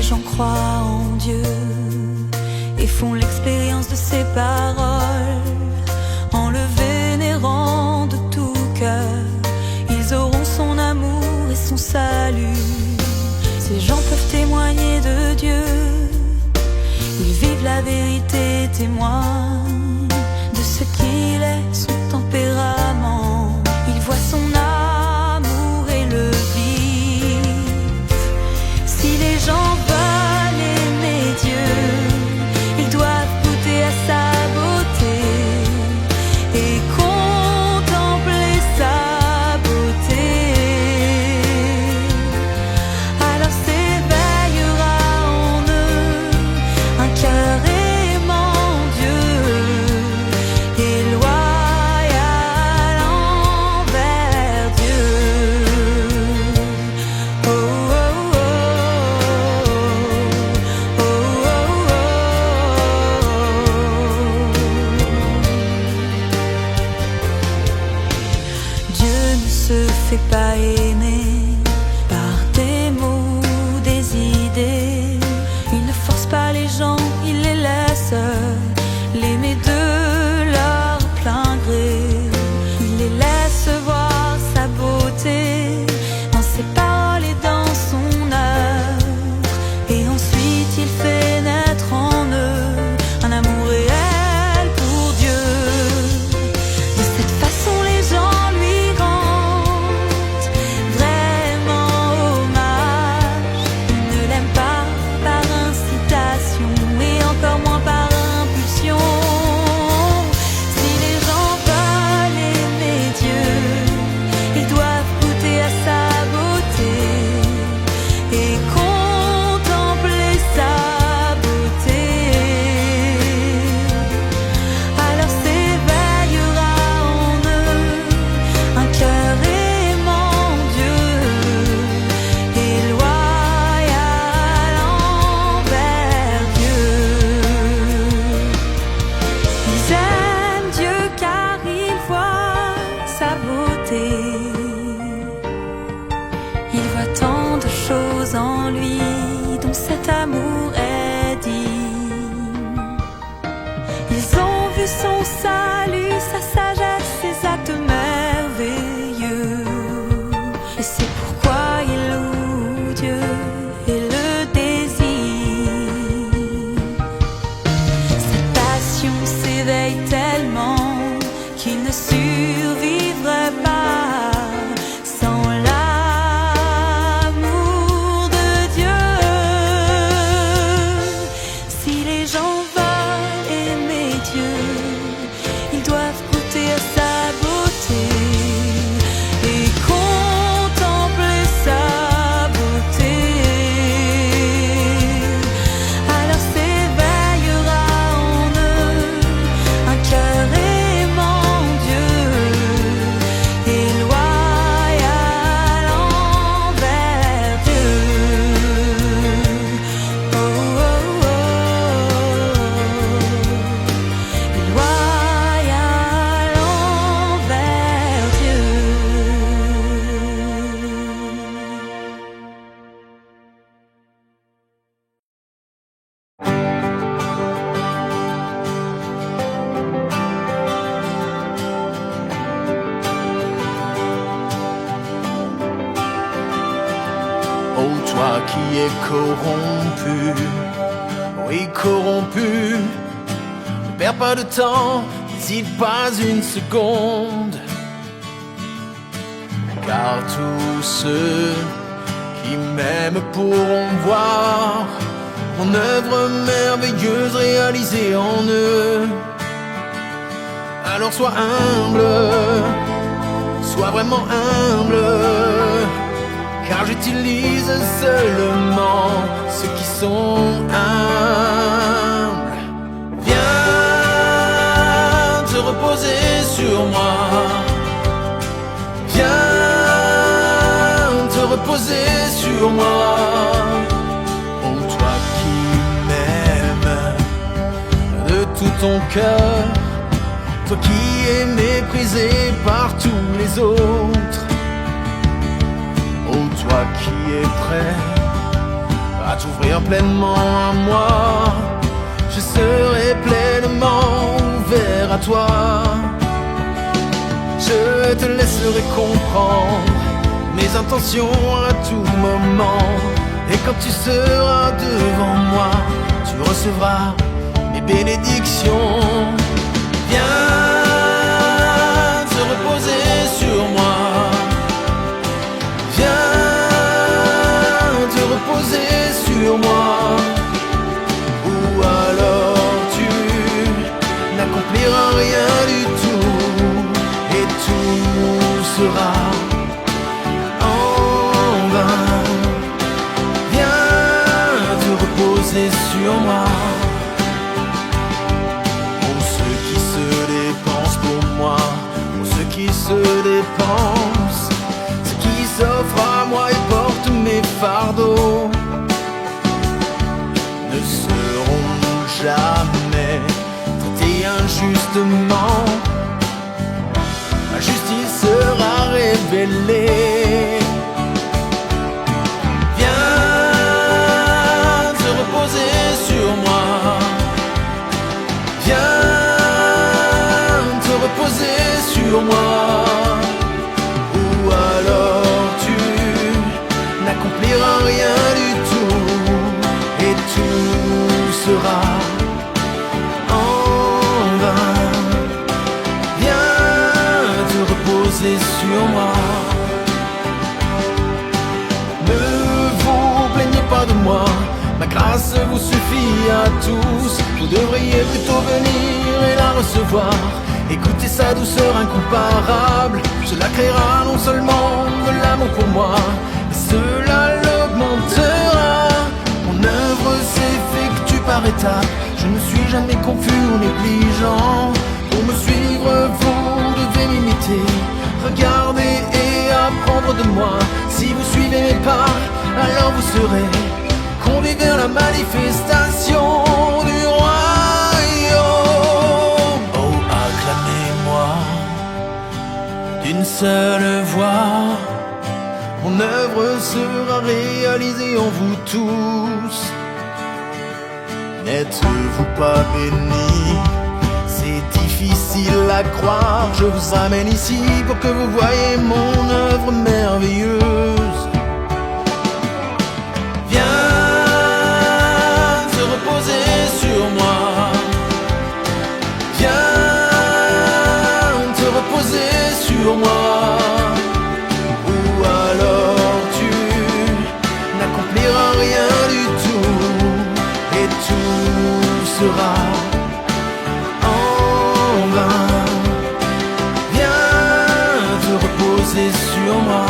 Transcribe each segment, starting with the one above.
gens croient en Dieu et font l'expérience de ses paroles. En le vénérant de tout cœur, ils auront son amour et son salut. Ces gens peuvent témoigner de Dieu, ils vivent la vérité, témoins de ce qu'il est, son tempérament. Ils voient son amour et le vivent. Si les gens veulent aimer Dieu, ils doivent goûter à sa beauté et contempler sa beauté. Alors s'éveillera en eux un cœur aimant Dieu et loyal envers Dieu. Oh, oh, oh, oh, oh, oh. Dieu ne se fait pas aimer par des mots ou des idées. Il ne force pas les gens, il les laisse l'aimer de leur plein gré. Il les laisse voir sa beauté dans ses paroles et dans son œuvre. Et ensuite il fait naître en eux un amour réel pour Dieu. De cette façon les gens lui rendent vraiment hommage. Ils ne l'aiment pas par incitation et encore moins par impulsion. Si les gens veulent aimer Dieu, ils doivent goûter à sa beauté et contempler sa beauté. Alors s'éveillera en eux un cœur aimant Dieu et loyal envers Dieu. Ils aiment Dieu car ils voient sa beauté. Ils voient tant de choses en lui dont cet amour est digne. Ils ont vu son salut, sa sagesse, ses actes merveilleux. Et c'est pourquoi ils louent Dieu et le désirent. Cette passion s'éveille tellement qu'il ne survivrait pas sans l'amour de Dieu. Si les gens veulent aimer Dieu, ils doivent goûter à sa beauté et contempler sa beauté. Alors s'éveillera en eux un cœur aimant Dieu et loyal envers Dieu. Oh, oh, oh, et loyal envers Dieu. Oh toi qui es corrompu, oui corrompu, ne perds pas de temps, n'hésite pas une seconde. Car tous ceux qui m'aiment pourront voir mon œuvre merveilleuse réalisée en eux. Alors sois humble, sois vraiment humble, car j'utilise seulement ceux qui sont humbles. Viens te reposer sur moi, viens te reposer sur moi. Oh toi qui m'aimes de tout ton cœur, toi qui es méprisé par tous les autres. Oh toi qui es prêt à t'ouvrir pleinement à moi. Je serai pleinement ouvert à toi. Je te laisserai comprendre mes intentions à tout moment. Et quand tu seras devant moi, tu recevras mes bénédictions. Viens te reposer sur moi. Viens te reposer sur moi. Ou alors tu n'accompliras rien du tout. Et tout sera en vain. Viens te reposer sur moi. Pour ceux qui se dépensent pour moi, pour ceux qui se dépensent, ceux qui s'offrent à moi et portent mes fardeaux, ne seront jamais traités injustement. La justice sera révélée. Viens te reposer sur moi. Viens te reposer sur moi. Ou alors tu n'accompliras rien du tout. Et tout sera en vain. Reposer sur moi. Ne vous plaignez pas de moi, ma grâce vous suffit à tous. Vous devriez plutôt venir et la recevoir. Écoutez sa douceur incomparable. Cela créera non seulement de l'amour pour moi, mais cela l'augmentera. Mon œuvre s'effectue par étapes. Je ne suis jamais confus ou négligent. Pour me suivre, vous devez m'imiter. Regardez et apprendre de moi. Si vous suivez mes pas, alors vous serez conduits vers la manifestation du royaume. Oh, acclamez-moi d'une seule voix. Mon œuvre sera réalisée en vous tous. N'êtes-vous pas bénis? C'est difficile à croire, je vous amène ici pour que vous voyez mon œuvre merveilleuse. Viens te reposer sur moi. Viens te reposer sur moi. Ou alors tu n'accompliras rien du tout. Et tout sera sur moi.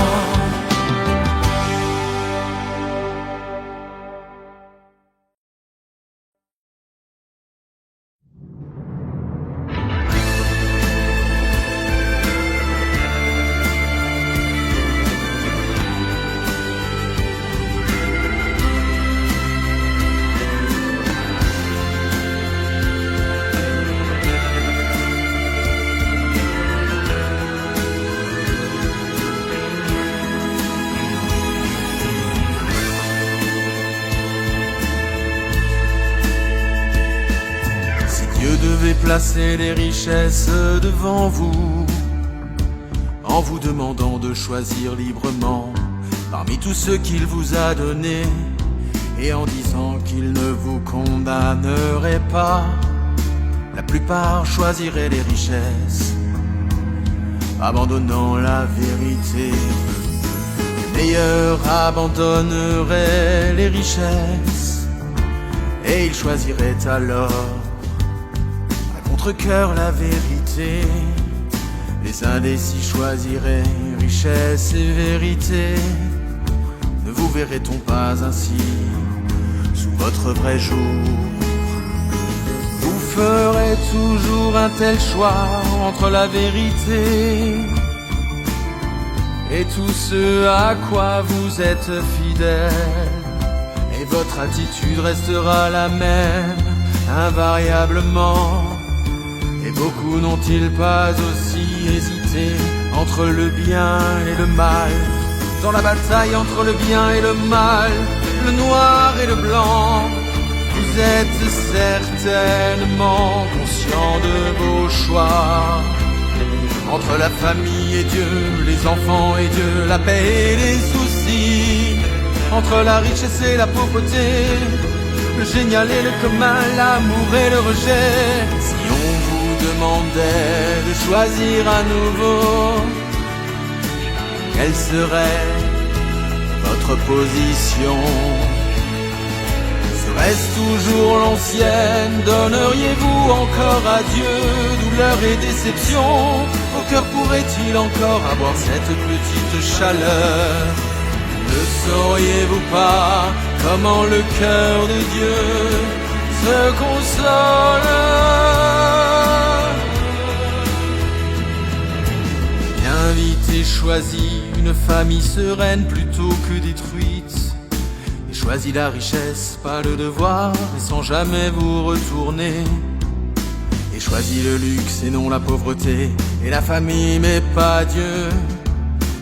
Devez placer les richesses devant vous, en vous demandant de choisir librement parmi tous ceux qu'il vous a donnés, et en disant qu'il ne vous condamnerait pas. La plupart choisiraient les richesses, abandonnant la vérité. Les meilleurs abandonneraient les richesses, et ils choisiraient alors contre-cœur la vérité. Les indécis choisiraient richesse et vérité. Ne vous verrait-on pas ainsi sous votre vrai jour? Vous ferez toujours un tel choix entre la vérité et tout ce à quoi vous êtes fidèle, et votre attitude restera la même invariablement. Et beaucoup n'ont-ils pas aussi hésité entre le bien et le mal? Dans la bataille entre le bien et le mal, le noir et le blanc. Vous êtes certainement conscient de vos choix. Entre la famille et Dieu, les enfants et Dieu, la paix et les soucis. Entre la richesse et la pauvreté, le génial et le commun, l'amour et le rejet. Si on vous demandait de choisir à nouveau, quelle serait votre position? Serait-ce toujours l'ancienne? Donneriez-vous encore à Dieu douleur et déception? Vos cœurs pourraient-ils encore avoir cette petite chaleur? Ne sauriez-vous pas comment le cœur de Dieu se console? Bien vite et choisi une famille sereine plutôt que détruite. Et choisi la richesse, pas le devoir, et sans jamais vous retourner. Et choisi le luxe et non la pauvreté, et la famille mais pas Dieu.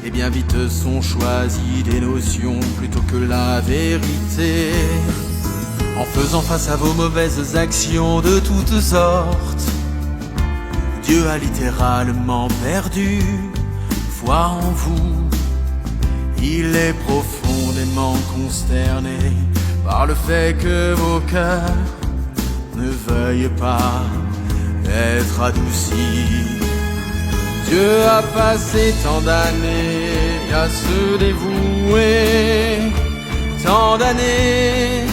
Et bien vite sont choisis des notions plutôt que la vérité. En faisant face à vos mauvaises actions de toutes sortes, Dieu a littéralement perdu foi en vous. Il est profondément consterné par le fait que vos cœurs ne veuillent pas être adoucis. Dieu a passé tant d'années à se dévouer, tant d'années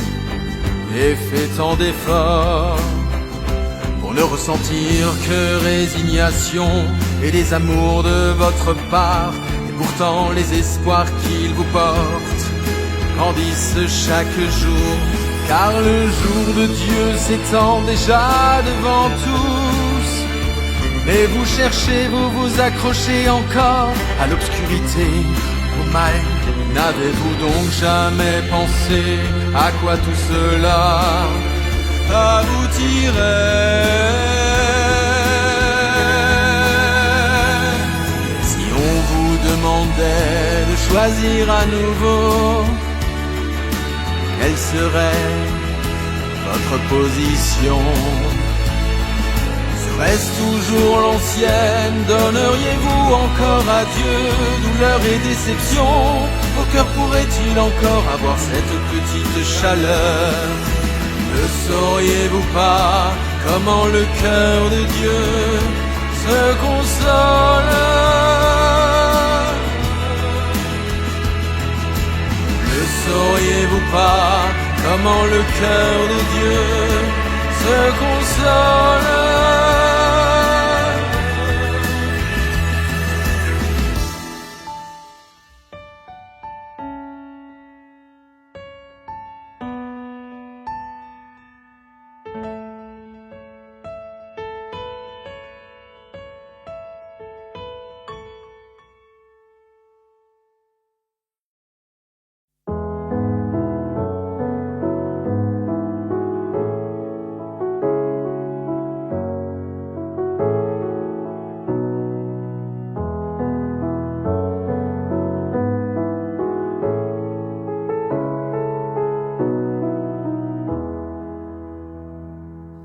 et fait tant d'efforts pour ne ressentir que résignation et des amours de votre part. Et pourtant les espoirs qu'il vous porte grandissent chaque jour, car le jour de Dieu s'étend déjà devant tous. Mais vous cherchez, vous vous accrochez encore à l'obscurité, au mal. N'avez-vous donc jamais pensé à quoi tout cela aboutirait? Si on vous demandait de choisir à nouveau, quelle serait votre position? Serait-ce toujours l'ancienne? Donneriez-vous encore à Dieu douleur et déception? Vos cœurs pourraient-ils encore avoir cette petite chaleur? Ne sauriez-vous pas comment le cœur de Dieu se console? Ne sauriez-vous pas comment le cœur de Dieu se console?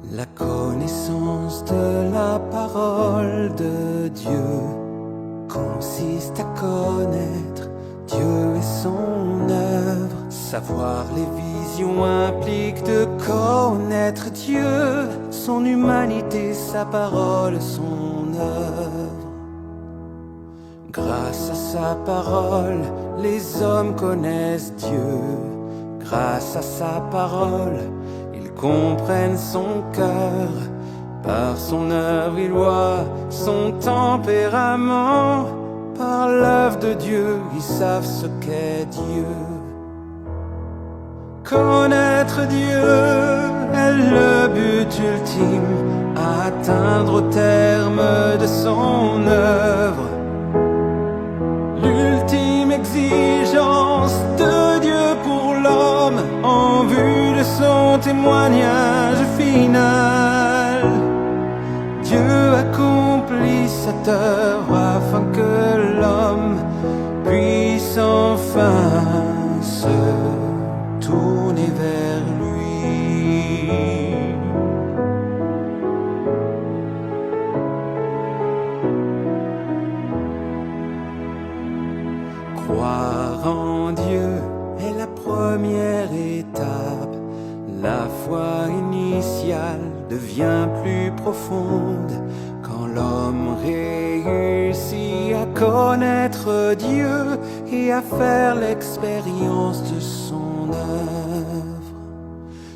La connaissance de la parole de Dieu consiste à connaître Dieu et son œuvre. Savoir les visions implique de connaître Dieu, son humanité, sa parole, son œuvre. Grâce à sa parole, les hommes connaissent Dieu. Grâce à sa parole, ils comprennent son cœur. Par son œuvre, il voit son tempérament. Par l'œuvre de Dieu, ils savent ce qu'est Dieu. Connaître Dieu est le but ultime, atteindre au terme de son œuvre. L'ultime exigence de Dieu pour l'homme en vue de son témoignage final. Dieu accomplit cette œuvre afin que l'homme puisse enfin se tourner première étape. La foi initiale devient plus profonde quand l'homme réussit à connaître Dieu et à faire l'expérience de son œuvre.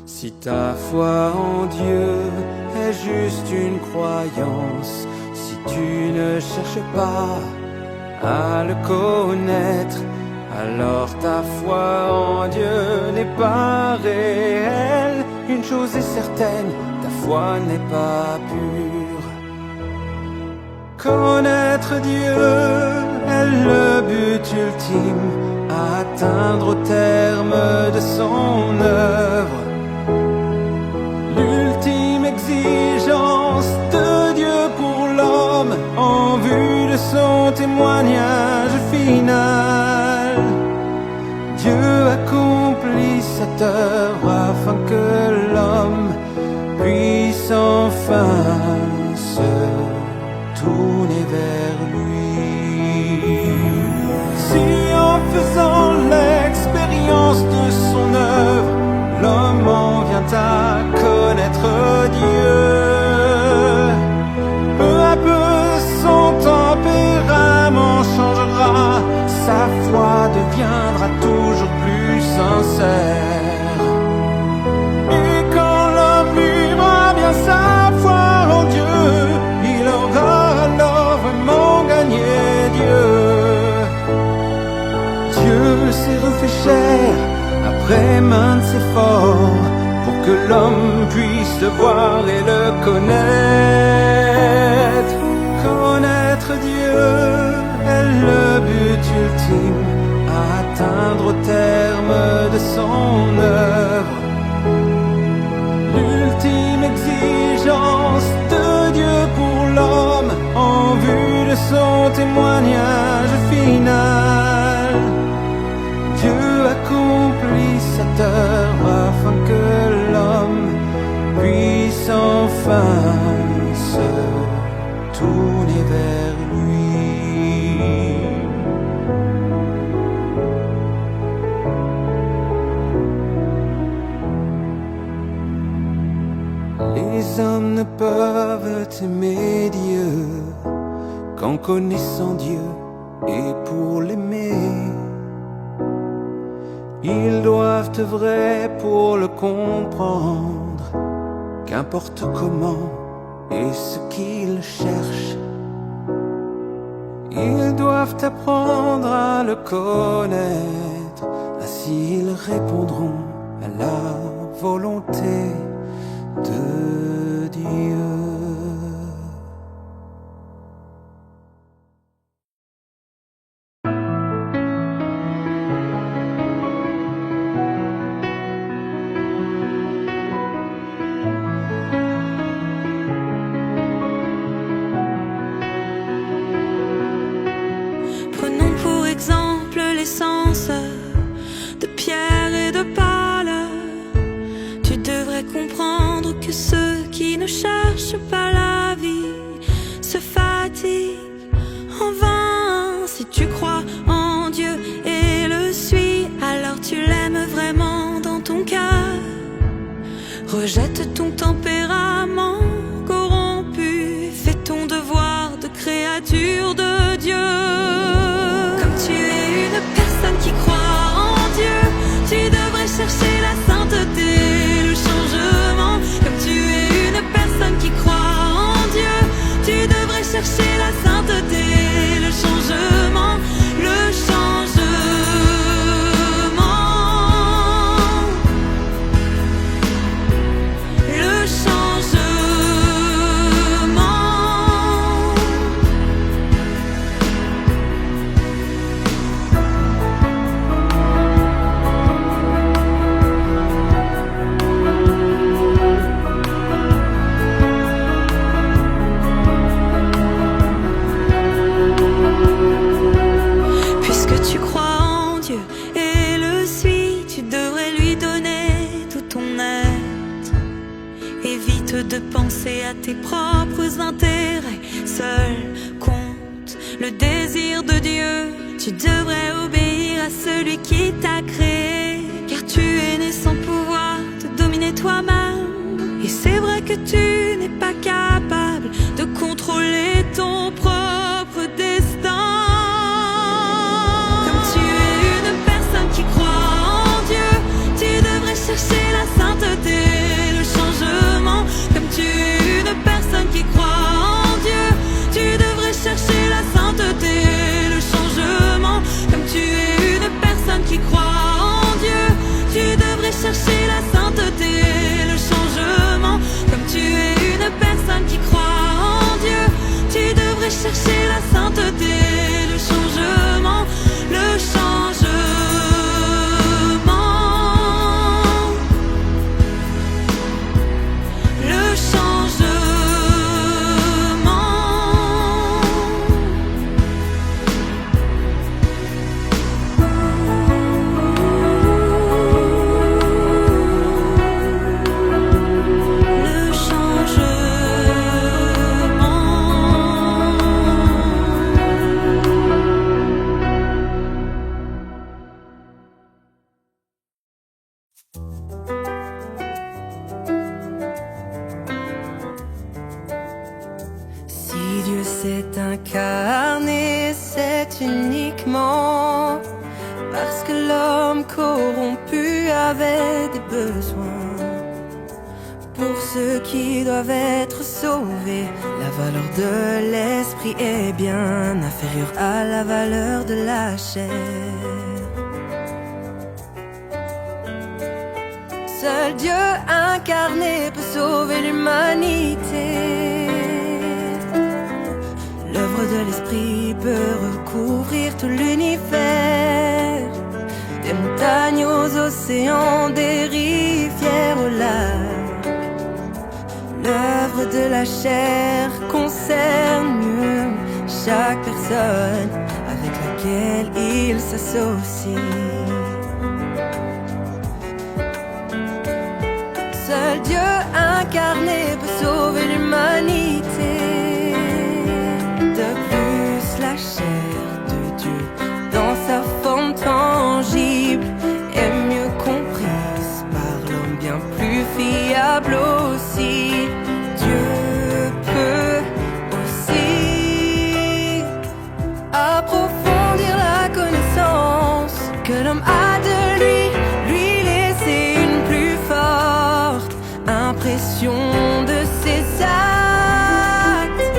Si ta foi en Dieu est juste une croyance, si tu ne cherches pas à le connaître, alors ta foi en Dieu n'est pas réelle. Une chose est certaine, ta foi n'est pas pure. Connaître Dieu est le but ultime à atteindre au terme de son œuvre. L'ultime exigence de Dieu pour l'homme en vue de son témoignage final. Dieu accomplit cette œuvre afin que l'homme puisse enfin se tourner vers lui. Si en faisant l'expérience de son œuvre, l'homme en vient à connaître Dieu, peu à peu son tempérament changera, sa foi deviendra toujours plus sincère. Et quand l'homme vivra bien sa foi en Dieu, il aura alors vraiment gagné Dieu. Dieu s'est refait chair après maintes efforts pour que l'homme puisse le voir et le connaître. Connaître Dieu est le but ultime à atteindre au terme de son œuvre. L'ultime exigence de Dieu pour l'homme en vue de son témoignage final. Dieu accomplit cette œuvre afin que l'homme puisse enfin se tourner vers lui. Les hommes ne peuvent aimer Dieu qu'en connaissant Dieu, et pour l'aimer, ils doivent œuvrer pour le comprendre, qu'importe comment et ce qu'ils cherchent. Ils doivent apprendre à le connaître, ainsi ils répondront à la volonté de Dieu. Prenons pour exemple l'essence de pierre et de pâle. Tu devrais comprendre que ceux qui ne cherchent pas la vie se fatiguent en vain. Si tu crois en Dieu et le suis, alors tu l'aimes vraiment dans ton cœur. Rejette ton tempérament corrompu, fais ton devoir de créature de Dieu. Comme tu es une personne qui croit en Dieu, tu devrais chercher la sainteté, le changement. Comme tu es une personne qui croit en Dieu, tu devrais chercher la sainteté, le changement, le changement. Le changement. Puisque tu crois en Dieu et le suis, tu devrais lui donner tout ton être. Évite de penser à tes propres intérêts, seul compte le désir de Dieu. Tu devrais obéir à celui qui t'a créé, car que tu n'es pas capable de contrôler ton propre destin. Comme tu es une personne qui croit en Dieu, tu devrais chercher la sainteté, le changement. Comme tu es une personne qui croit en Dieu, tu devrais chercher la sainteté, le changement. Comme tu es une personne qui croit en Dieu, tu devrais chercher la sainteté, le changement. Comme tu es une personne qui croit en Dieu, tu devrais chercher la sainteté, le changement, le changement. Le changement. Le changement. Si Dieu s'est incarné, c'est uniquement parce que l'homme corrompu avait des besoins. Pour ceux qui doivent être sauvés, la valeur de l'esprit est bien inférieure à la valeur de la chair. Seul Dieu incarné peut sauver l'humanité. L'œuvre de l'esprit peut recouvrir tout l'univers, des montagnes aux océans, des rivières au lac. L'œuvre de la chair concerne mieux chaque personne avec laquelle il s'associe. Seul Dieu incarné peut sauver l'humanité. De plus, la chair de Dieu, dans sa forme tangible, est mieux comprise par l'homme, bien plus fiable aussi. Dieu peut aussi approfondir la connaissance que l'homme a de lui laisser une plus forte impression de ses actes.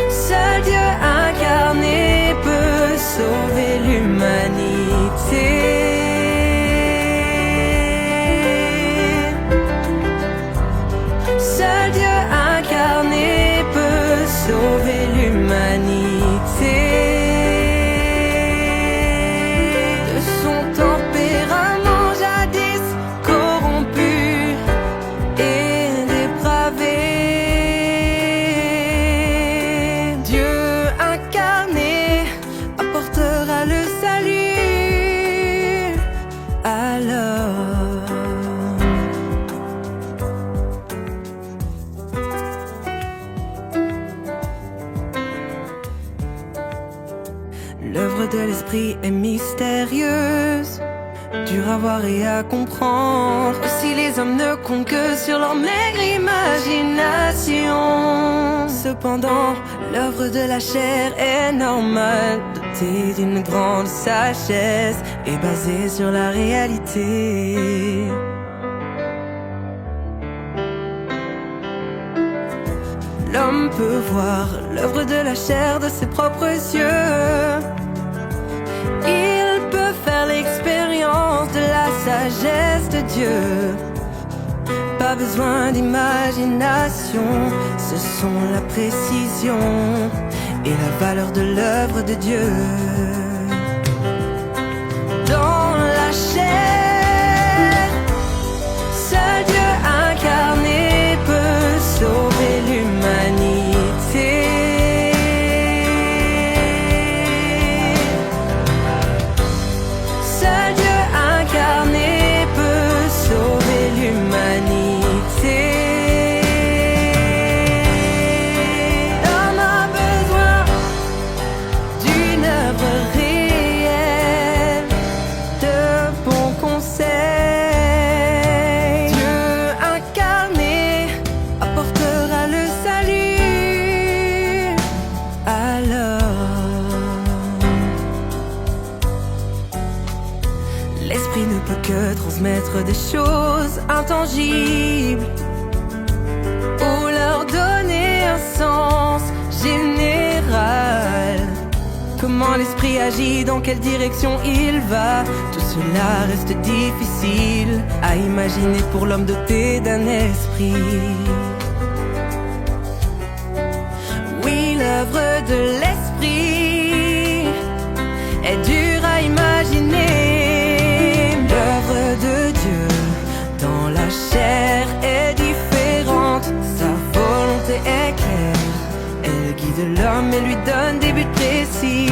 Seul Dieu incarné peut sauver l'humanité. Seul Dieu incarné peut sauver l'humanité. De son tempérament jadis corrompu et dépravé, Dieu incarné apportera le salut à l'homme. L'œuvre de l'esprit est mystérieuse, dure à voir et à comprendre. Aussi les hommes ne comptent que sur leur maigre imagination. Cependant, l'œuvre de la chair est normale, dotée d'une grande sagesse et basée sur la réalité. L'homme peut voir l'œuvre de la chair de ses propres yeux. Il peut faire l'expérience de la sagesse de Dieu. Pas besoin d'imagination, ce sont la précision et la valeur de l'œuvre de Dieu. Dans la chair, seul Dieu incarné peut sauver l'humanité. Seul Dieu incarné peut sauver l'humanité. L'homme a besoin d'une œuvre réelle. transmettre des choses intangibles ou leur donner un sens général. Comment l'esprit agit, dans quelle direction il va, tout cela reste difficile à imaginer pour l'homme doté d'un esprit. Oui, l'œuvre de l'esprit est dure à imaginer. L'œuvre de Dieu dans la chair est différente. Sa volonté est claire, elle guide l'homme et lui donne des buts précis.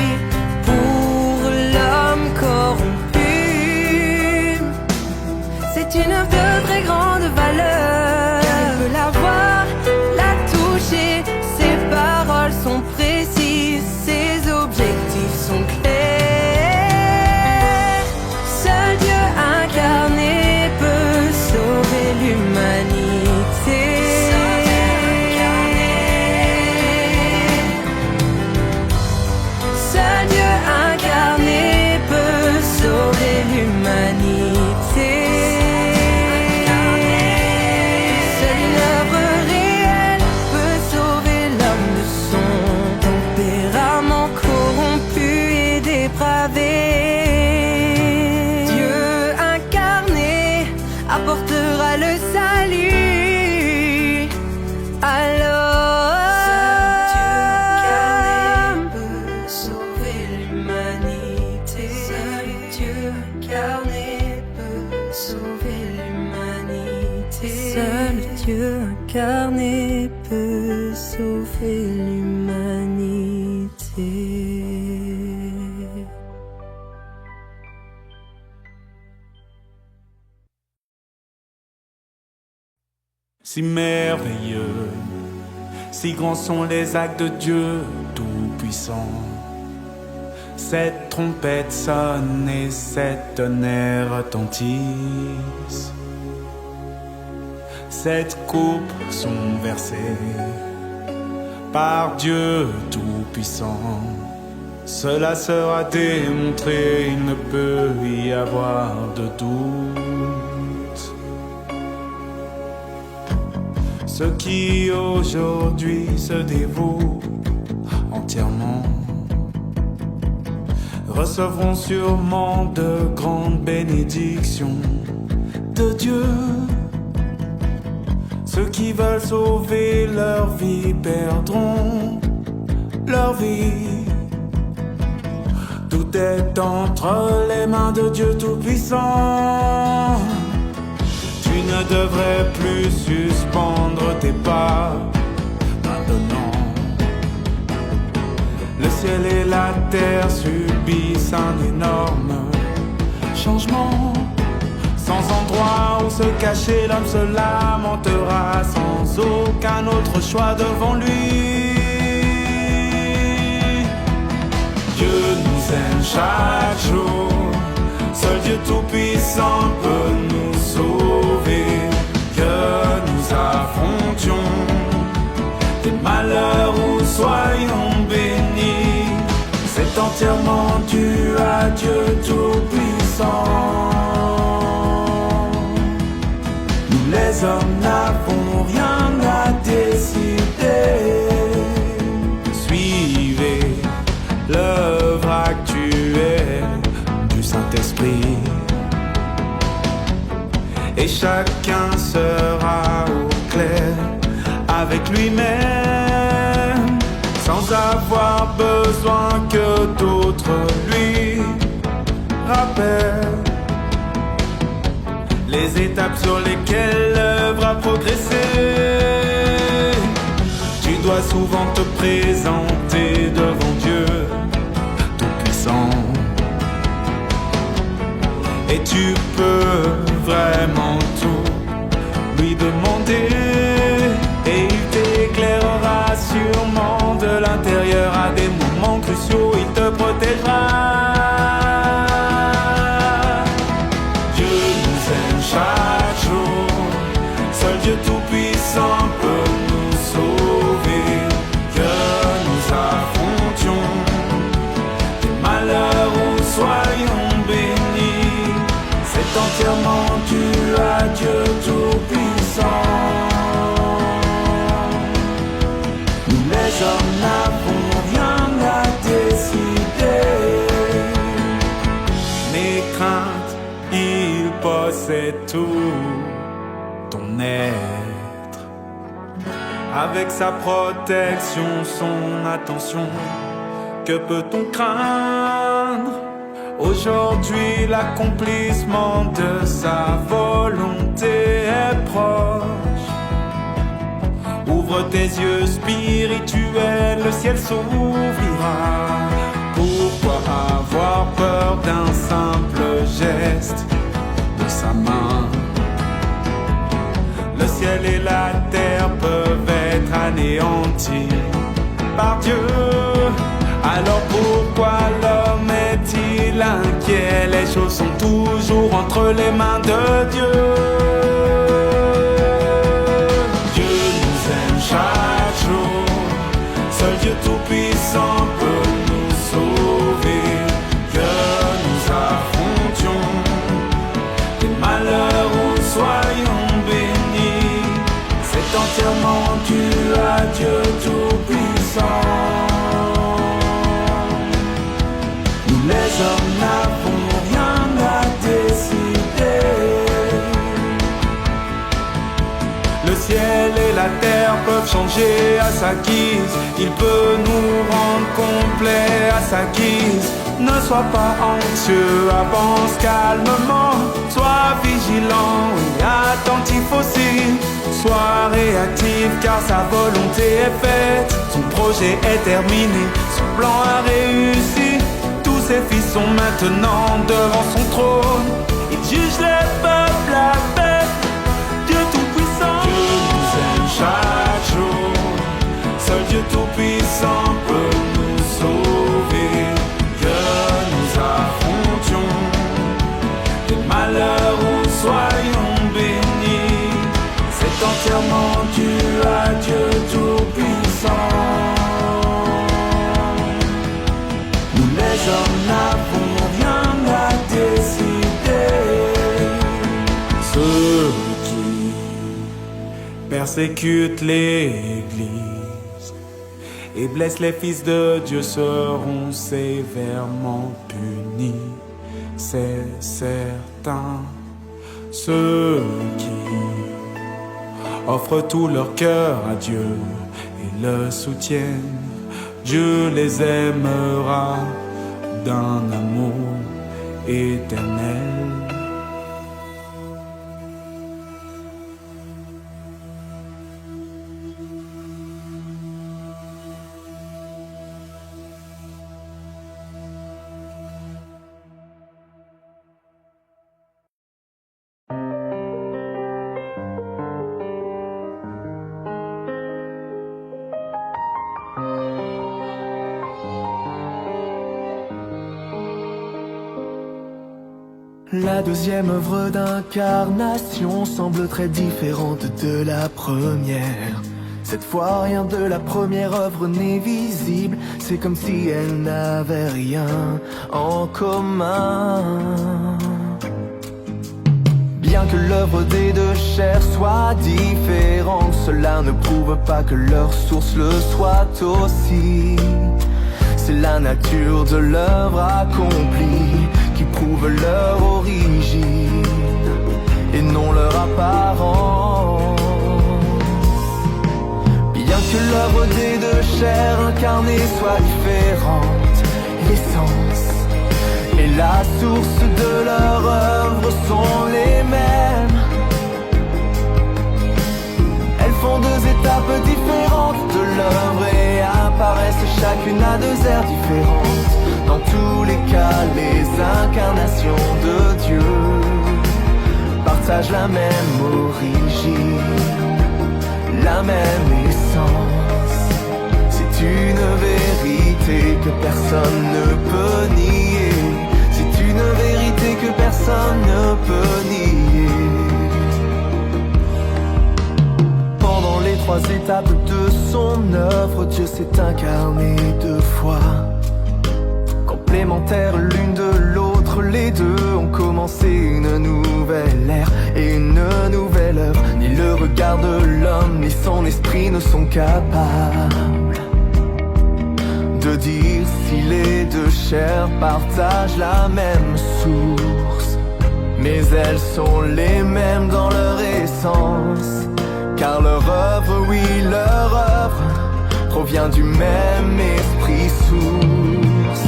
Pour l'homme corrompu, c'est une œuvre de très grande valeur. Il peut la voir, la toucher, ses paroles sont précises, ses objectifs sont clairs. Seul Dieu incarné peut sauver l'humanité. Seul Dieu incarné peut sauver l'humanité. Seule une œuvre réelle peut sauver l'homme de son tempérament corrompu et dépravé. Dieu incarné apportera le salut. Alors peut sauver l'humanité. Seul Dieu incarné peut sauver l'humanité. Seul Dieu incarné peut sauver l'humanité. Si merveilleux, si grands sont les actes de Dieu Tout-Puissant. Cette trompette sonne et cet tonnerre retentisse. Cette coupe sont versées par Dieu Tout-Puissant. Cela sera démontré, il ne peut y avoir de doute. Ceux qui aujourd'hui se dévouent entièrement recevront sûrement de grandes bénédictions de Dieu. Ceux qui veulent sauver leur vie perdront leur vie. Tout est entre les mains de Dieu Tout-Puissant. Tu ne devrais plus suspendre tes pas maintenant. Le ciel et la terre subissent un énorme changement. Sans endroit où se cacher, l'homme se lamentera sans aucun autre choix devant lui. Dieu nous aime chaque jour. Seul Dieu Tout-Puissant peut nous sauver. Que nous affrontions des malheurs ou soyons bénis, c'est entièrement dû à Dieu Tout-Puissant. Nous les hommes n'avons rien à décider. Suivez l'œuvre actuelle du Saint-Esprit, et chacun sera au clair avec lui-même, sans avoir besoin que d'autres lui rappellent les étapes sur lesquelles l'œuvre a progressé. Tu dois souvent te présenter devant Dieu Tout-Puissant, et tu peux vraiment tout lui demander, et il t'éclairera sûrement de l'intérieur. À des moments cruciaux, il te protégera. Dieu nous aime chaque jour. Seul Dieu Tout-Puissant peut nous sauver. Que nous affrontions des malheurs ou soyons bénis, c'est entièrement Dieu ton être. Avec sa protection, son attention, que peut-on craindre? Aujourd'hui, l'accomplissement de sa volonté est proche. Ouvre tes yeux spirituels, le ciel s'ouvrira. Pourquoi avoir peur d'un simple geste de sa main? Le ciel et la terre peuvent être anéantis par Dieu. Alors pourquoi l'homme est-il inquiet? Les choses sont toujours entre les mains de Dieu. Dieu nous aime chaque jour. Seul Dieu tout-puissant peut nous sauver. Que nous affrontions des malheurs ou soyons bénis, c'est entièrement dû à Dieu tout-puissant. Les hommes n'avons rien à décider. Le ciel et la terre peuvent changer à sa guise. Il peut nous rendre complets à sa guise. Ne sois pas anxieux, avance calmement. Sois vigilant et attentif aussi. Sois réactif car sa volonté est faite. Son projet est terminé, son plan a réussi. Ses fils sont maintenant devant son trône. Il juge les peuples avec Dieu tout-puissant. Dieu nous aime chaque jour. Seul Dieu tout-puissant peut nous sauver. Que nous affrontions des malheurs ou soyons bénis, c'est entièrement dû à Dieu tout-puissant. Les hommes n'avons rien à décider. Ceux qui persécutent l'Église et blessent les fils de Dieu seront sévèrement punis, c'est certain. Ceux qui offrent tout leur cœur à Dieu et le soutiennent, Dieu les aimera d'un amour éternel. La deuxième œuvre d'incarnation semble très différente de la première. Cette fois rien de la première œuvre n'est visible. C'est comme si elle n'avait rien en commun. Bien que l'œuvre des deux chairs soit différente, cela ne prouve pas que leur source le soit aussi. C'est la nature de l'œuvre accomplie qui prouve leur origine et non leur apparence. Bien que l'œuvre des deux chairs incarnées soit différente, l'essence et la source de leur œuvre sont les mêmes. Elles font deux étapes différentes de l'œuvre et apparaissent chacune à deux ères différentes. Dans tous les cas, les incarnations de Dieu partagent la même origine, la même essence. C'est une vérité que personne ne peut nier. C'est une vérité que personne ne peut nier. Pendant les trois étapes de son œuvre, Dieu s'est incarné deux fois. Complémentaires l'une de l'autre, les deux ont commencé une nouvelle ère et une nouvelle œuvre. Ni le regard de l'homme, ni son esprit ne sont capables de dire si les deux chairs partagent la même source. mais elles sont les mêmes dans leur essence. Car leur œuvre, oui, leur œuvre provient du même esprit source.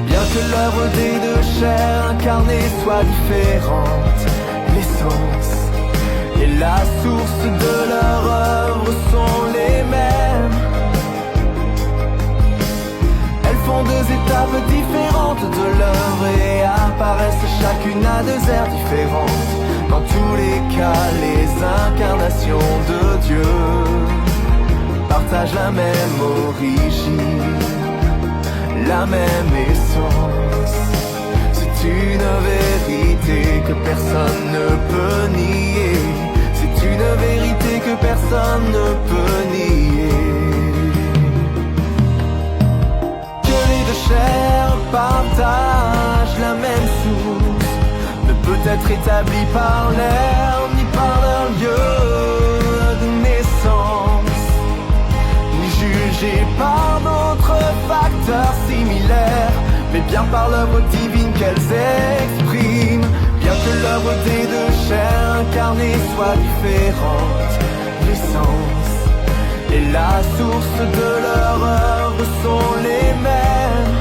Bien que l'œuvre des deux chairs incarnées soit différente, l'essence et la source de leur œuvre sont les mêmes. Elles font deux étapes différentes de l'œuvre et apparaissent chacune à deux ères différentes. Dans tous les cas, les incarnations de Dieu partagent la même origine, la même essence. C'est une vérité que personne ne peut nier. C'est une vérité que personne ne peut nier. Que les deux chairs partagent la même source ne peut être établi par l'air ni par leur lieu de naissance, ni jugé par d'autres facteurs similaires, mais bien par l'œuvre divine qu'elles expriment. Bien que l'œuvre des deux chairs incarnées soit différente, l'essence et la source de leur œuvre sont les mêmes.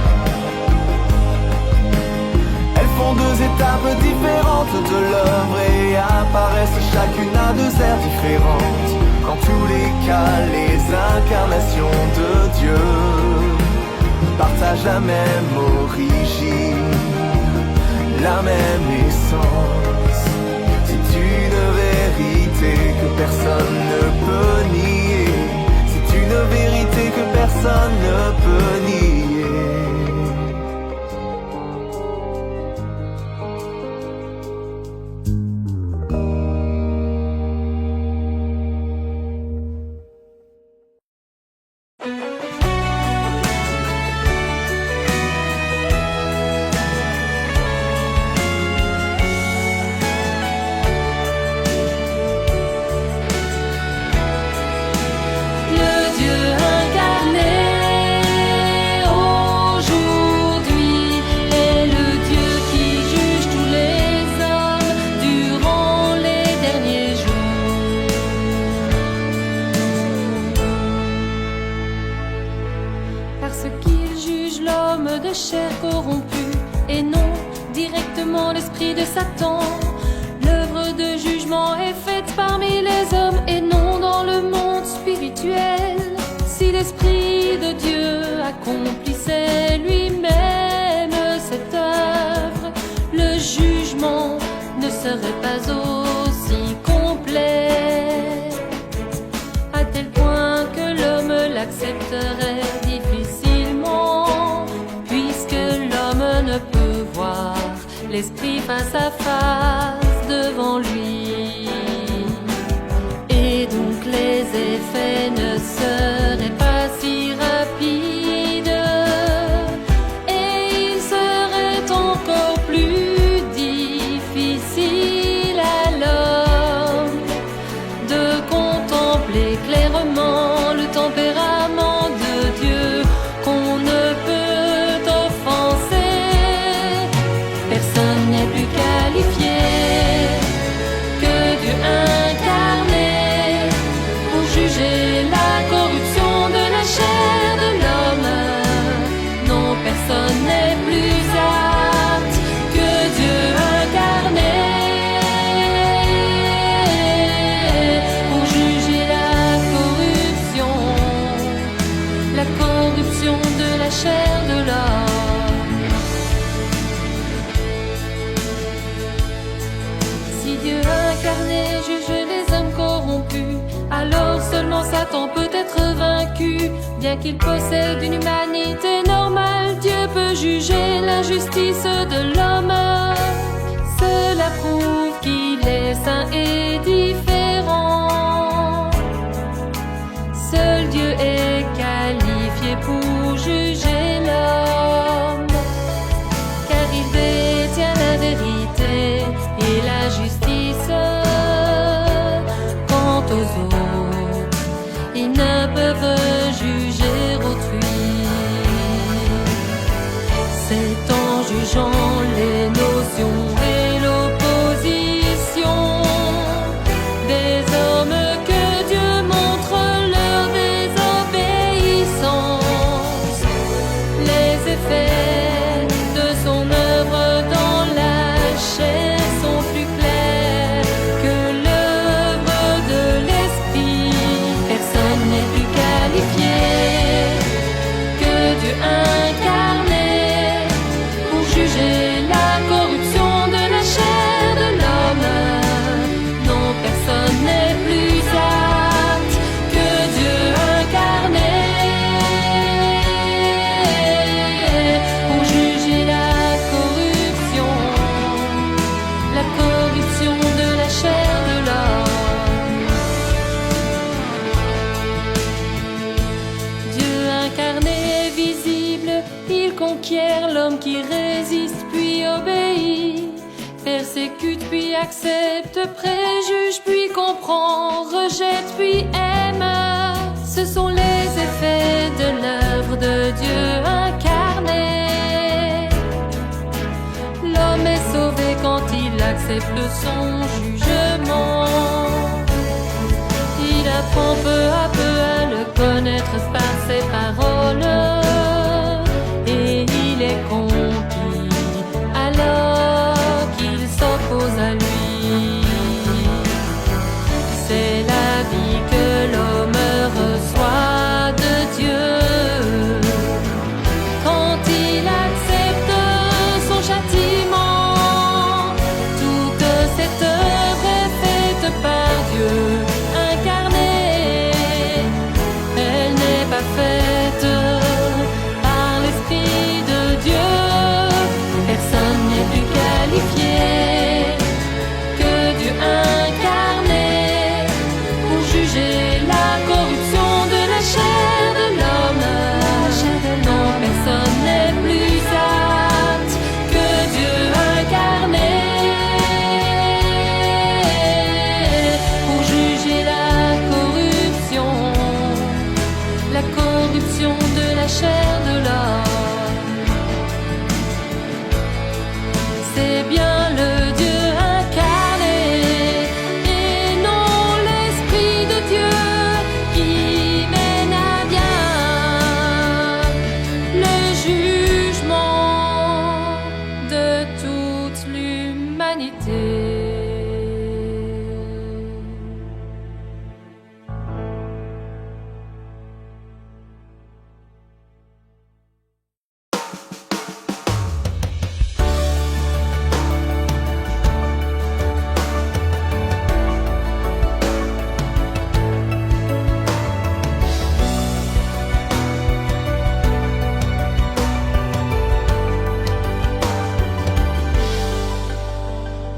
Elles font deux étapes différentes de l'œuvre et apparaissent chacune à deux ères différentes. Dans tous les cas, les incarnations de Dieu partagent la même origine, la même essence. C'est une vérité que personne ne peut nier. C'est une vérité que personne ne peut nier. Chair corrompue et non directement l'esprit de Satan. L'œuvre de jugement est faite parmi les hommes et non dans le monde spirituel. Si l'esprit de Dieu accomplissait lui-même cette œuvre, le jugement ne serait pas aussi complet, à tel point que l'homme l'accepterait difficilement, puisque l'homme ne peut voir l'esprit face à face devant lui. Et donc les effets ne seraient pas si rapides, et il serait encore plus difficile à l'homme de contempler clairement le tempérament de Dieu qu'on ne peut offenser. Personne n'est plus qualifié que Dieu incarné pour juger la corruption de la chair de l'homme. Non, personne n'est plus apte que Dieu incarné pour juger la corruption de la chair de l'homme. Si Dieu incarné juge les hommes corrompus, alors seulement Satan peut être vaincu. Bien qu'il possède une humanité normale, Dieu peut juger l'injustice de l'homme. Cela prouve qu'il est saint et différent. Seul Dieu est qualifié pour juger l'homme, car il détient la vérité et la justice. Quant aux autres, ils ne peuvent juger autrui. C'est en jugeant les notions et l'opposition accepte, préjuge, puis comprend, rejette, puis aime. Ce sont les effets de l'œuvre de Dieu incarné. L'homme est sauvé quand il accepte son jugement. Il apprend peu à peu à le connaître par ses paroles. Et il est conquis alors qu'il s'oppose à lui. C'est la vie que l'homme reçoit de Dieu. Quand il accepte son châtiment, toute cette œuvre est faite par Dieu incarné. Elle n'est pas faite par l'Esprit de Dieu. Personne n'est plus qualifié que Dieu incarné pour juger la corruption de la chair de l'homme. Non, personne n'est plus apte que Dieu incarné pour juger la corruption de la chair de l'homme. C'est bien le Dieu incarné et non l'Esprit de Dieu qui mène à bien le jugement de toute l'humanité.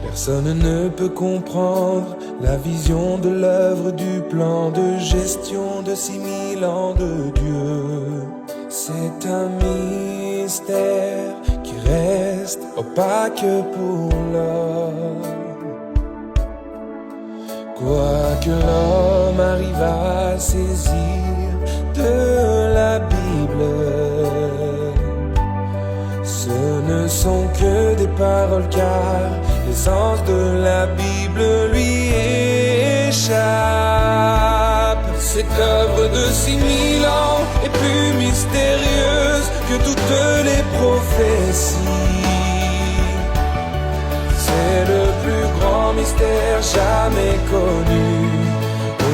Personne ne peut comprendre la vision de l'œuvre du plan de gestion de 6000 ans de Dieu. C'est un mystère qui reste opaque pour l'homme. Quoi que l'homme arrive à saisir de la Bible, ce ne sont que des paroles car l'essence de la Bible lui échappe. Cette œuvre de 6000 ans est plus mystérieuse que toutes les prophéties. C'est le plus grand mystère jamais connu.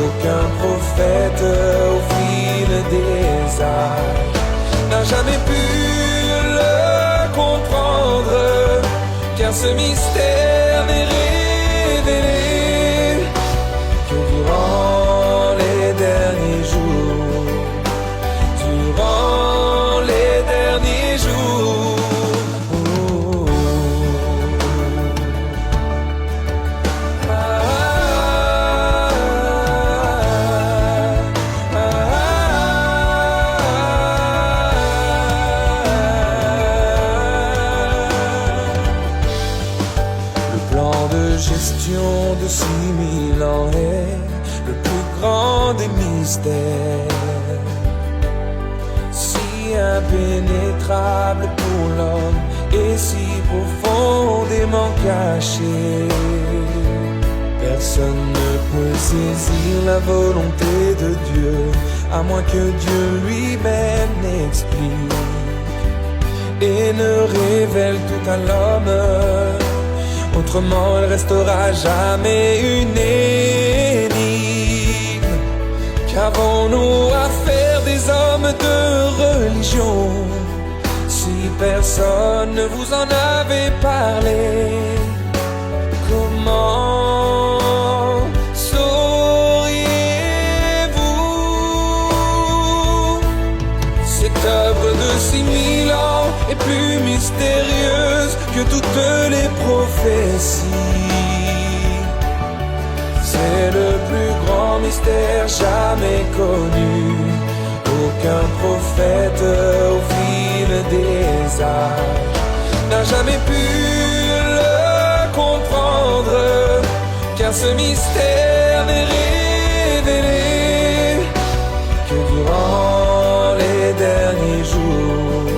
Aucun prophète au fil des âges n'a jamais pu le comprendre, car ce mystère n'est révélé que durant les derniers jours. Durant les derniers jours. De 6000 ans est le plus grand des mystères, si impénétrable pour l'homme et si profondément caché. Personne ne peut saisir la volonté de Dieu, à moins que Dieu lui-même n'explique et ne révèle tout à l'homme. Autrement, elle restera jamais une énigme. Qu'avons-nous à faire des hommes de religion si personne ne vous en avait parlé? Comment sauriez-vous? Cette œuvre de 6000 ans est plus mystérieuse que toutes les prophéties. C'est le plus grand mystère jamais connu. Aucun prophète au fil des âges n'a jamais pu le comprendre, car ce mystère n'est révélé que durant les derniers jours,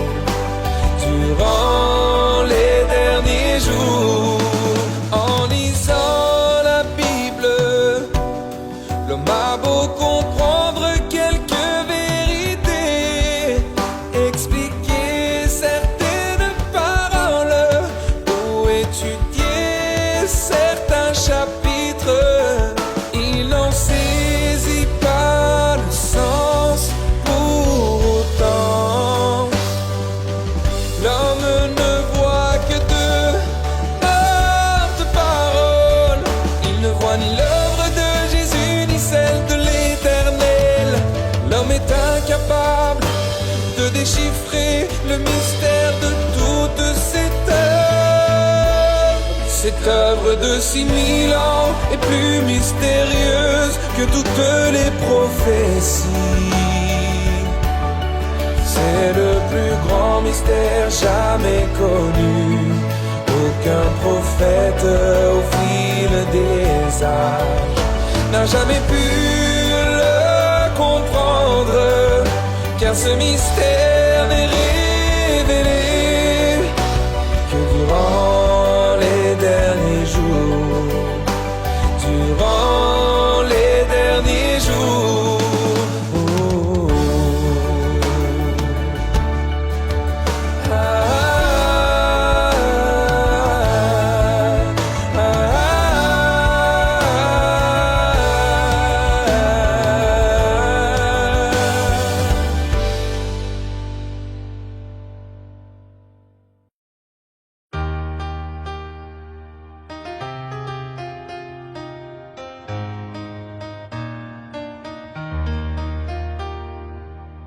durant les derniers jours. En lisant la Bible, l'homme a beau comprendre quelques vérités, expliquer certaines paroles ou étudier certains chapitres, il n'en saisit pas le sens pour autant. L'homme ne voit que de mortes paroles, il ne voit ni l'œuvre de Jésus ni celle de l'Éternel. L'homme est incapable de déchiffrer le mystère de toute cette œuvre. Cette œuvre de 6000 ans est plus mystérieuse que toutes les prophéties. C'est le plus grand mystère jamais connu. Aucun prophète au fil des âges n'a jamais pu le comprendre, car ce mystère n'est révélé que durant les derniers jours, durant les derniers jours.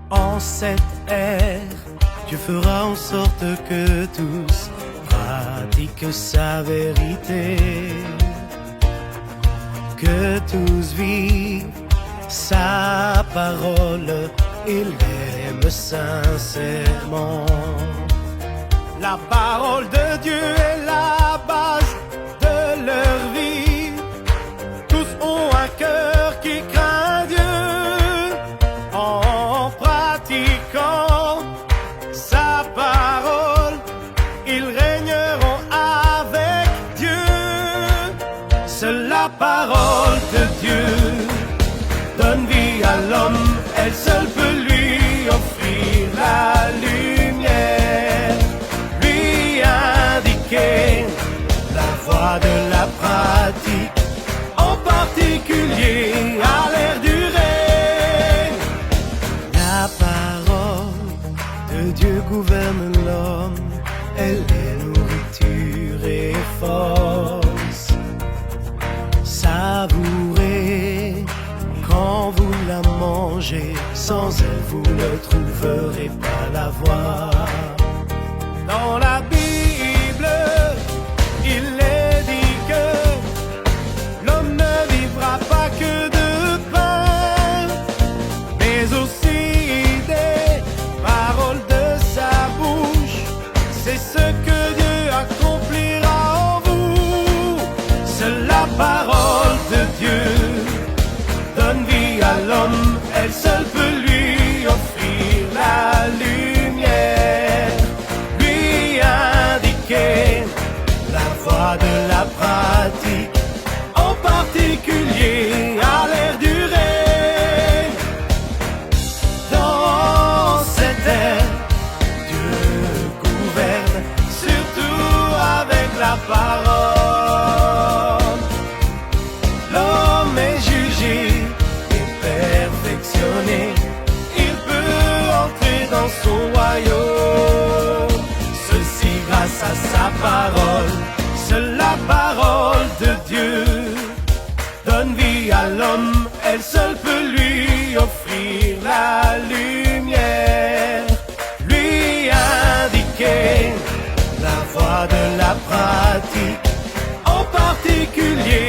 En cette ère, Dieu fera en sorte que tous pratiquent sa vérité, que tous vivent sa parole et l'aiment sincèrement. La parole de Dieu est la base de leur vie. Tous ont un cœur qui craint Dieu. En pratiquant sa parole, ils régneront avec Dieu. Seule la parole de Dieu donne vie à l'homme, elle seule peut lui offrir la lumière, lui indiquer la voie de la pratique, en particulier à l'ère du règne. La parole de Dieu gouverne l'homme, elle est nourriture et force. Savourez quand vous la mangez, sans elle vous ne trouverez pas la voie. Dans la Bible, il est dit que l'homme ne vivra pas que de pain, mais aussi des paroles de sa bouche. C'est ce que Dieu accomplira en vous. Seule la parole de Dieu donne vie à l'homme, elle seule peut lui offrir la lumière, lui indiquer la voie de la pratique, en particulier à l'ère du règne. Dans cette ère, Dieu gouverne, surtout avec la parole. L'homme est jugé et perfectionné, il peut entrer dans son royaume. Ceci grâce à sa parole. Seule la parole de Dieu donne vie à l'homme, elle seule peut lui offrir la lumière, lui indiquer la voie de la pratique, en particulier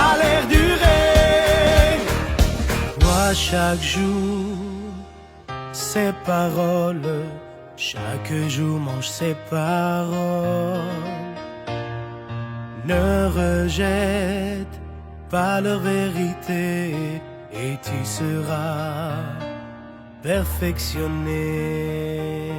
à l'ère du règne. Toi chaque jour ses paroles, chaque jour mange ses paroles. Ne rejette pas leur vérité, et tu seras perfectionné.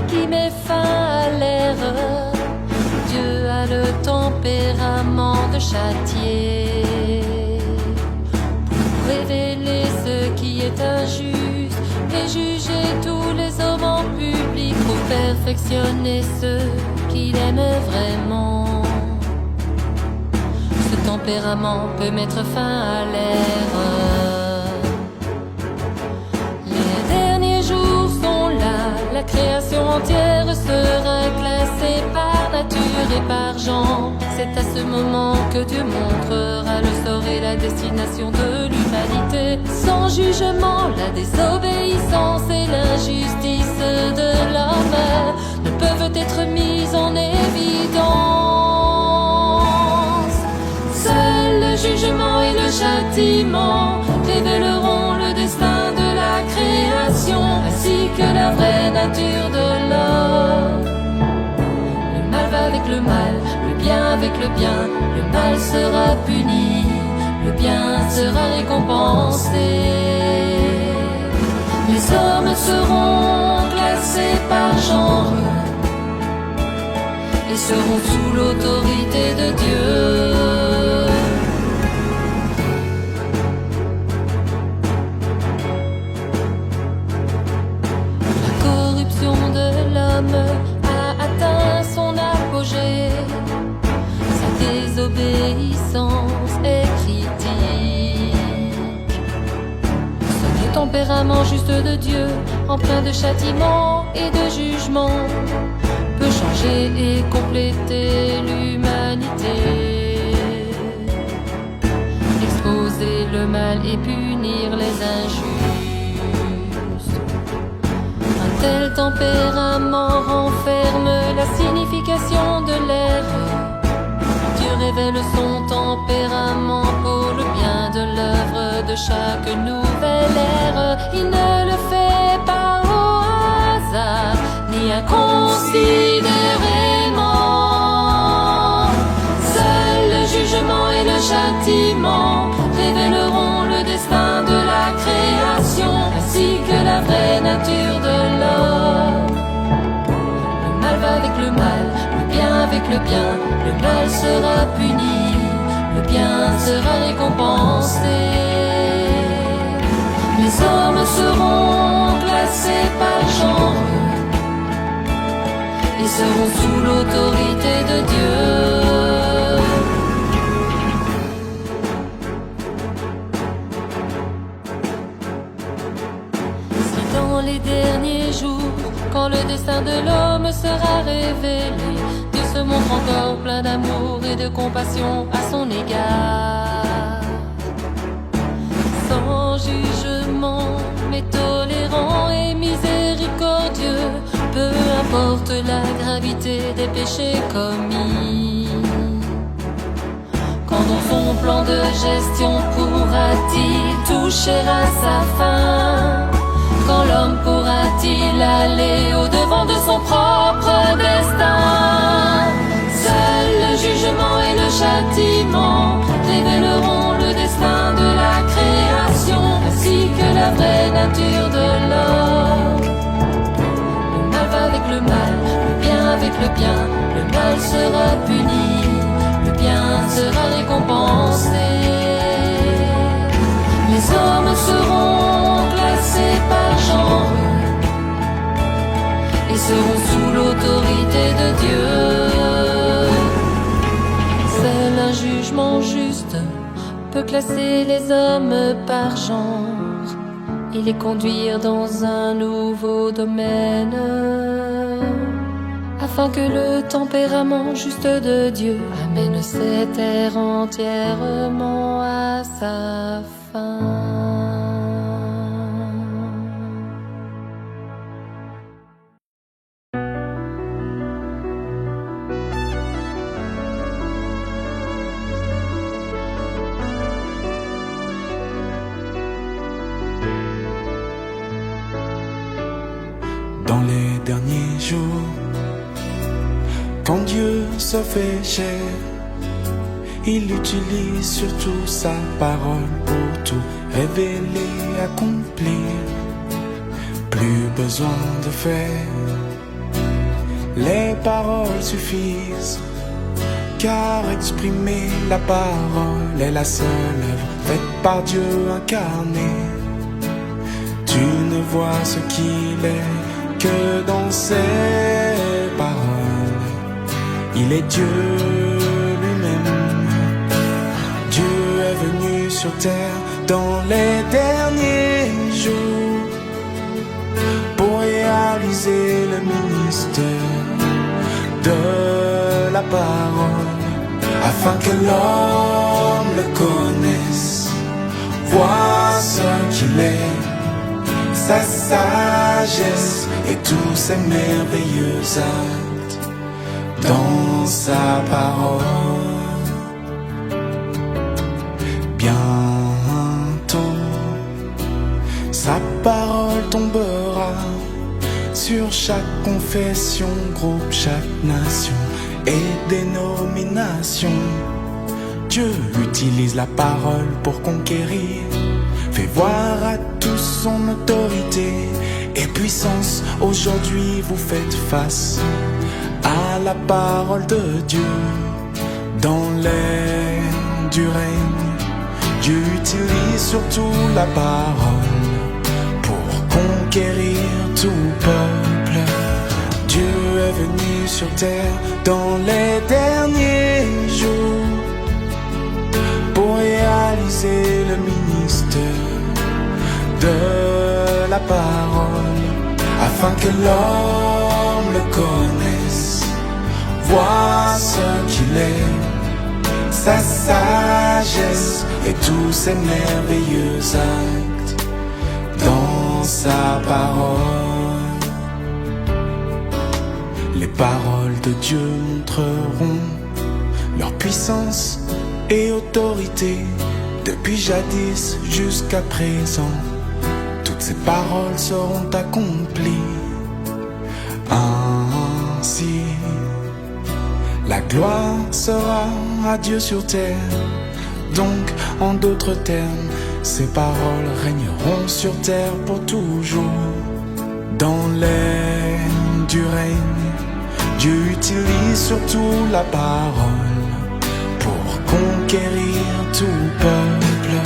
Qui met fin à l'erreur, Dieu a le tempérament de châtier pour révéler ce qui est injuste et juger tous les hommes en public, pour perfectionner ceux qu'il aime vraiment. Ce tempérament peut mettre fin à l'erreur. La création entière sera classée par nature et par genre. C'est à ce moment que Dieu montrera le sort et la destination de l'humanité. Sans jugement, la désobéissance et l'injustice de l'homme ne peuvent être mises en évidence. Seul le jugement et le châtiment révéleront le destin de la création, ainsi que la vraie nature de l'homme. Le mal va avec le mal, le bien avec le bien. Le mal sera puni, le bien sera récompensé. Les hommes seront classés par genre et seront sous l'autorité de Dieu. A atteint son apogée, sa désobéissance est critique. Seul le tempérament juste de Dieu, empreint de châtiment et de jugement, peut changer et compléter l'humanité, exposer le mal et punir les injustes. Tel tempérament renferme la signification de l'erreur. Dieu révèle son tempérament pour le bien de l'œuvre de chaque nouvelle ère. Il ne le fait pas au hasard, ni inconsidérément. Seul le jugement et le châtiment révéleront le destin de la création, ainsi que la vraie nature de l'homme. Le mal va avec le mal, le bien avec le bien. Le mal sera puni, le bien sera récompensé. Les hommes seront classés par genre et seront sous l'autorité de Dieu. Les derniers jours, quand le destin de l'homme sera révélé, Dieu se montre encore plein d'amour et de compassion à son égard. Sans jugement, mais tolérant et miséricordieux, peu importe la gravité des péchés commis. Quand dans son plan de gestion pourra-t-il toucher à sa fin? Quand l'homme pourra-t-il aller au-devant de son propre destin? Seul le jugement et le châtiment révéleront le destin de la création, ainsi que la vraie nature de l'homme. Le mal va avec le mal, le bien avec le bien. Le mal sera puni, le bien sera récompensé. Les hommes seront classés par genre et seront sous l'autorité de Dieu. Seul un jugement juste peut classer les hommes par genre et les conduire dans un nouveau domaine, afin que le tempérament juste de Dieu amène cette terre entièrement à sa fin. Quand Dieu se fait chair, il utilise surtout sa parole pour tout révéler, accomplir. Plus besoin de faire, les paroles suffisent, car exprimer la parole est la seule œuvre faite par Dieu incarné. Tu ne vois ce qu'il est que dans ses paroles. Il est Dieu lui-même. Dieu est venu sur terre dans les derniers jours pour réaliser le ministère de la parole, afin que l'homme le connaisse, voit ce qu'il est, sa sagesse et tous ses merveilleux actes dans sa parole. Bientôt, sa parole tombera sur chaque confession, groupe, chaque nation et dénomination. Dieu utilise la parole pour conquérir, fait voir à tous son autorité et puissance. Aujourd'hui vous faites face à la parole de Dieu. Dans l'ère du règne, Dieu utilise surtout la parole pour conquérir tout peuple. Dieu est venu sur terre dans les derniers jours pour réaliser le ministère de la parole, afin que l'homme le connaisse, voit ce qu'il est, sa sagesse et tous ses merveilleux actes dans sa parole. Les paroles de Dieu montreront leur puissance et autorité depuis jadis jusqu'à présent. Toutes ces paroles seront accomplies. Ainsi, la gloire sera à Dieu sur terre. Donc, en d'autres termes, ces paroles régneront sur terre pour toujours. Dans l'ère du règne, Dieu utilise surtout la parole pour conquérir tout peuple.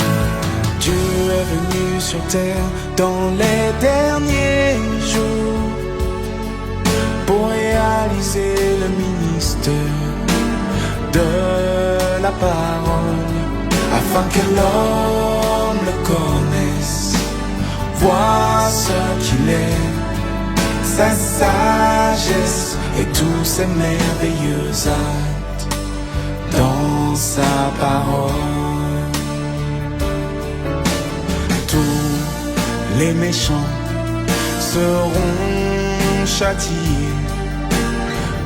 Dieu est venu sur terre dans les derniers jours pour réaliser le ministère de la parole, afin que l'homme le connaisse, voit ce qu'il est, sa sagesse et tous ses merveilleux actes dans sa parole. Tous les méchants seront châtiés,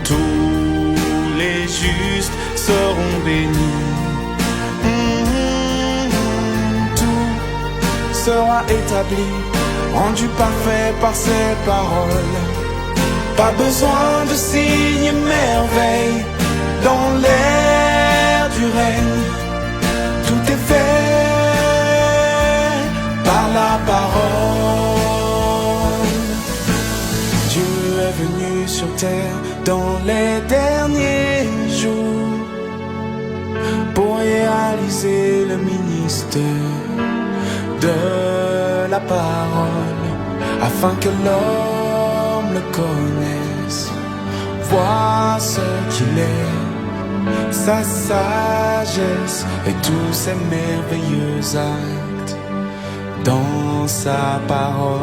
tous les justes seront bénis. Tout sera établi, rendu parfait par ses paroles. Pas besoin de signes et merveilles dans l'ère du règne. Tout est fait par la parole. Dieu est venu sur terre dans les derniers jours pour réaliser le ministère de la parole, afin que l'homme le connaisse, voit ce qu'il est, sa sagesse et tous ses merveilleux actes dans sa parole.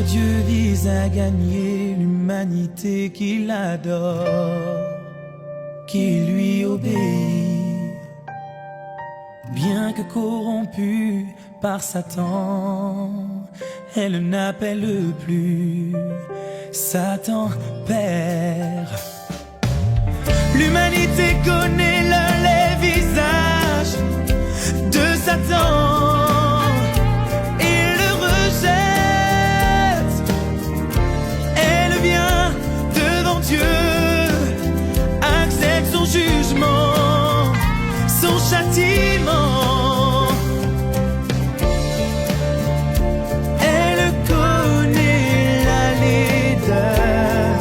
Dieu vise à gagner l'humanité. l'humanité qui l'adore, qui lui obéit, bien que corrompue par Satan, elle n'appelle plus Satan Père. L'humanité connaît les visages de Satan. Il le rejette. Elle vient devant Dieu, accepte son jugement, son châtiment. Elle connaît la laideur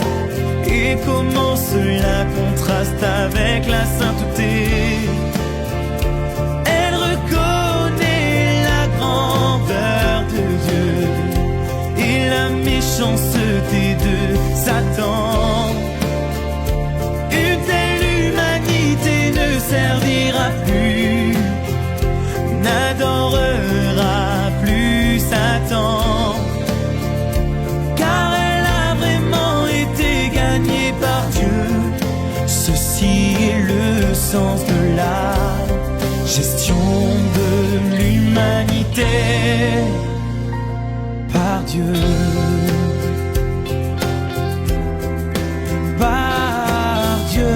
et comment cela contraste avec la sainteté. Elle reconnaît la grandeur de Dieu et la méchanceté de Satan. Une telle humanité ne servira plus, n'adorera plus Satan, car elle a vraiment été gagnée par Dieu. Ceci est le sens de la gestion de l'humanité par Dieu. Par Dieu.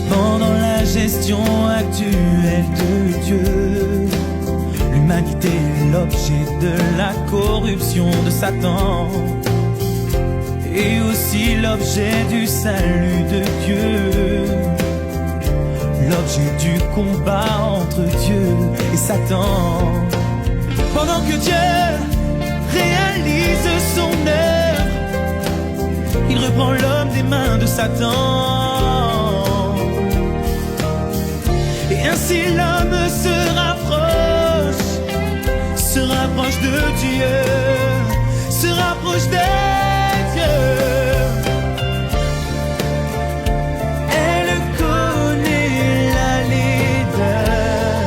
Pendant la gestion actuelle de Dieu, l'humanité est l'objet de la corruption de Satan et aussi l'objet du salut de Dieu, l'objet du combat entre Dieu et Satan. Pendant que Dieu réalise son œuvre, il reprend l'homme des mains de Satan. Et ainsi l'homme se rapproche de Dieu, se rapproche de Dieu. Elle connaît la laideur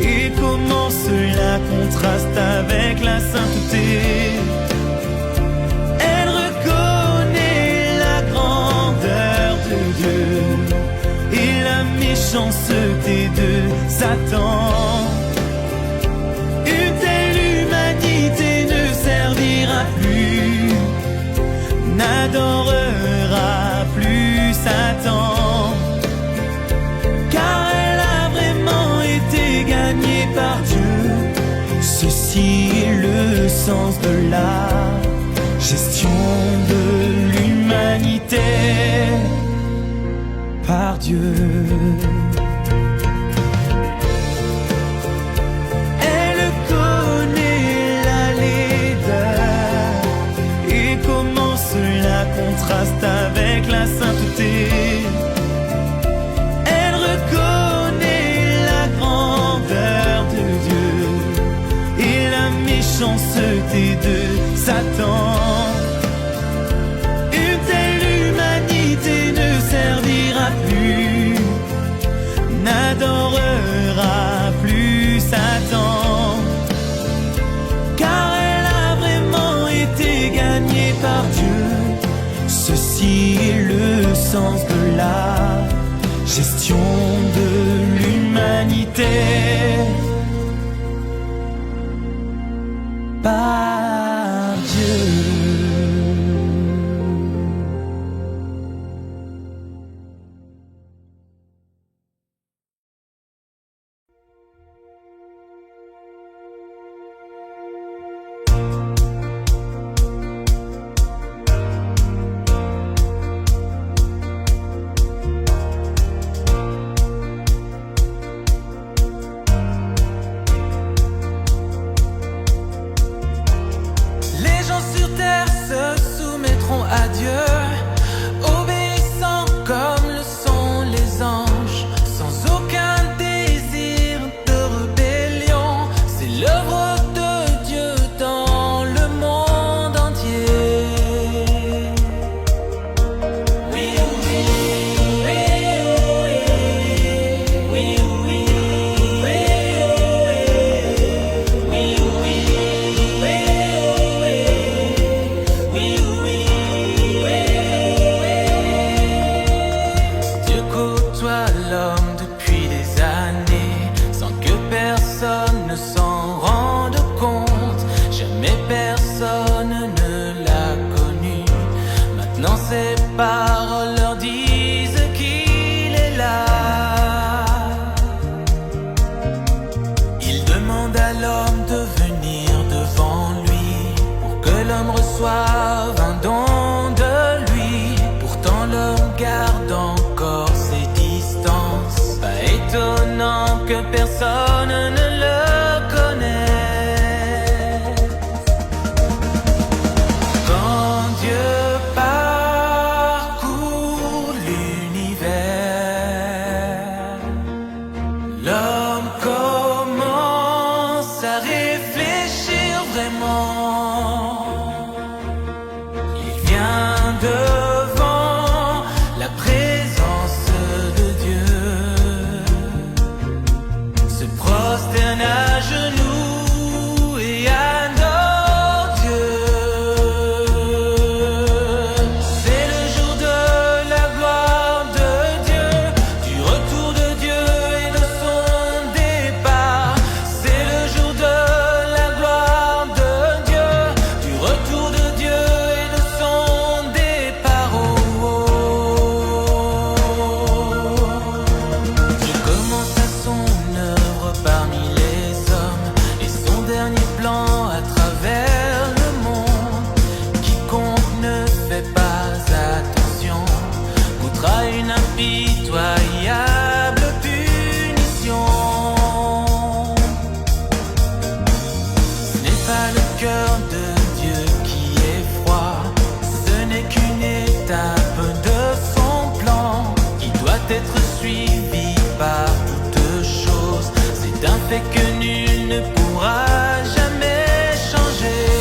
et comment cela contraste avec la sainteté. Elle reconnaît la grandeur de Dieu et la méchanceté de Satan. Une telle humanité ne servira plus, n'adorera plus Satan, car elle a vraiment été gagnée par Dieu. Ceci est le sens de la gestion de l'humanité par Dieu. Elle connaît la laideur et comment cela contraste avec la sainteté. Elle reconnaît la grandeur de Dieu et la méchanceté de Satan. Une telle humanité ne servira plus, n'adorera plus Satan, car elle a vraiment été gagnée par Dieu. Ceci est le sens de la gestion de l'humanité par Dieu. personne ne s'en rende compte. Jamais personne ne l'a connu. Maintenant ses paroles leur disent qu'il est là. Il demande à l'homme de venir devant lui pour que l'homme reçoive un don de lui. Pourtant l'homme garde encore ses distances. Pas étonnant que personne ne le connaisse. Quand Dieu parcourt l'univers, l'homme commence à réfléchir vraiment. Il vient devant la présence de Dieu, se prosterne à genoux et adore Dieu. C'est le jour de la gloire de Dieu, du retour de Dieu et de son départ. C'est le jour de la gloire de Dieu, du retour de Dieu et de son départ. Oh, oh. Dieu commence à son œuvre parmi les hommes et son dernier plan à travers le monde. Quiconque ne fait pas attention goûtera une impitoyable punition. Ce n'est pas le cœur de Dieu qui est froid, ce n'est qu'une étape de son plan qui doit être suivie par toute chose. C'est un fait que nul ne pourra jamais changer.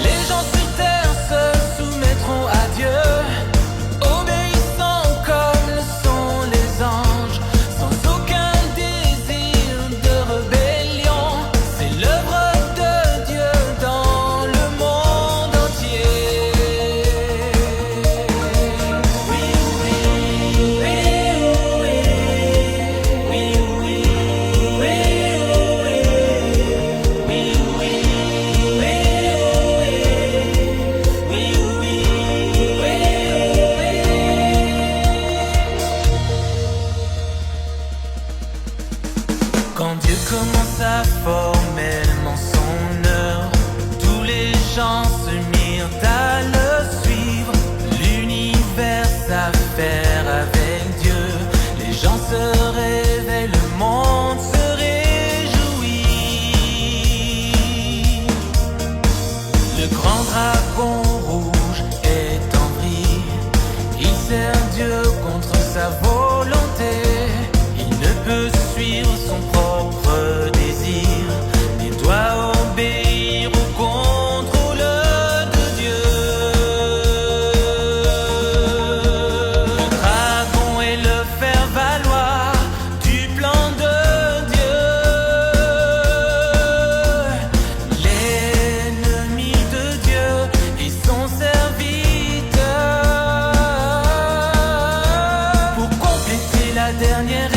Les gens sur terre se soumettront à Dieu, obéissant comme le sont les anges, sans aucun désir de rébellion. C'est l'œuvre de Dieu dans le monde entier. Oui, oui, oui, oui, oui, oui, oui, oui, oui, Quand Dieu commence à formellement son œuvre, tous les gens se mirent à le suivre. L'univers s'affaire avec Dieu, les gens se réveillent, le monde se réjouit. Le grand dragon rouge est en vrille, il sert Dieu contre sa volonté. Il ne peut suivre son propre désir, mais doit obéir au contrôle de Dieu. Le dragon est le faire-valoir du plan de Dieu. L'ennemi de Dieu est son serviteur. Pour compléter la dernière